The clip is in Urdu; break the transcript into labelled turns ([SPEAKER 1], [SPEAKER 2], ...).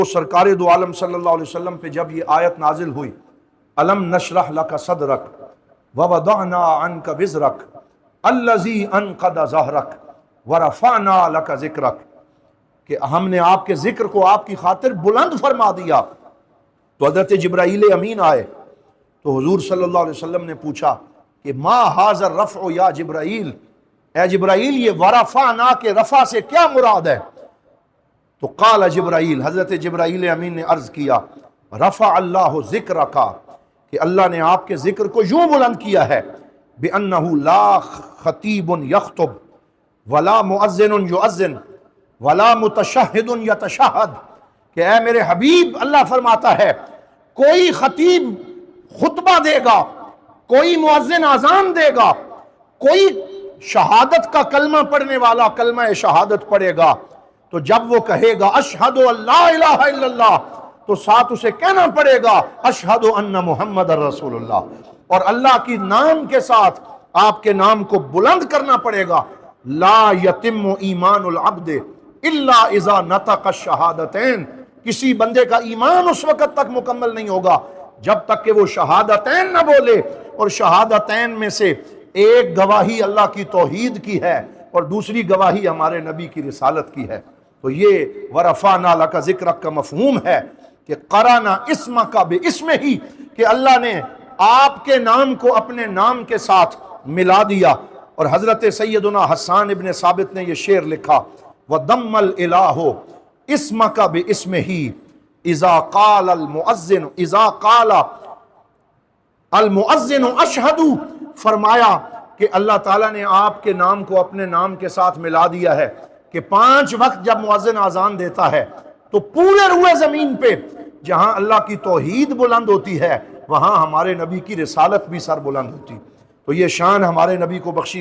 [SPEAKER 1] تو سرکار دو عالم صلی اللہ علیہ وسلم پہ جب یہ آیت نازل ہوئی، الم نشرح لک صدرک ووضعنا عنک وزرک الذی انقض ظہرک ورفعنا لک ذکرک، کہ ہم نے آپ کے ذکر کو آپ کی خاطر بلند فرما دیا۔ تو حضرت جبرائیل امین آئے تو حضور صلی اللہ علیہ وسلم نے پوچھا کہ ما ھذا الرفع یا جبرائیل، اے جبرائیل یہ ورفعنا کے رفع سے کیا مراد ہے؟ تو قال جبرائیل، حضرت جبرائیل امین نے عرض کیا رفع اللہ ذکرک، کہ اللہ نے آپ کے ذکر کو یوں بلند کیا ہے بِأَنَّهُ لا خطیب یخطب ولا مؤذن یؤذن ولا متشہد یتشہد، کہ اے میرے حبیب اللہ فرماتا ہے کوئی خطیب خطبہ دے گا، کوئی مؤذن اذان دے گا، کوئی شہادت کا کلمہ پڑھنے والا کلمہ شہادت پڑھے گا، تو جب وہ کہے گا اشہد ان لا الہ الا اللہ تو ساتھ اسے کہنا پڑے گا اشہد ان محمد رسول اللہ، اور اللہ کی نام کے ساتھ آپ کے نام کو بلند کرنا پڑے گا۔ لا یتم ایمان العبد الا اذا نطق الشہادتین، کسی بندے کا ایمان اس وقت تک مکمل نہیں ہوگا جب تک کہ وہ شہادتین نہ بولے، اور شہادتین میں سے ایک گواہی اللہ کی توحید کی ہے اور دوسری گواہی ہمارے نبی کی رسالت کی ہے۔ تو یہ ورفعنا لک ذکرک کا مفہوم ہے کہ قرانا اسمک باسمہ، کہ اللہ نے آپ کے نام کو اپنے نام کے ساتھ ملا دیا۔ اور حضرت سیدنا حسان ابن ثابت نے یہ شعر لکھا وَضَمَّ الْإِلَٰهُ اسْمَكَ بِاسْمِهِ اِذَا قَالَ الْمُؤَذِّنُ أَشْهَدُ، فرمایا کہ اللہ تعالیٰ نے آپ کے نام کو اپنے نام کے ساتھ ملا دیا ہے کہ 5 وقت جب مؤذن اذان دیتا ہے تو پورے روئے زمین پہ جہاں اللہ کی توحید بلند ہوتی ہے وہاں ہمارے نبی کی رسالت بھی سر بلند ہوتی۔ تو یہ شان ہمارے نبی کو بخشی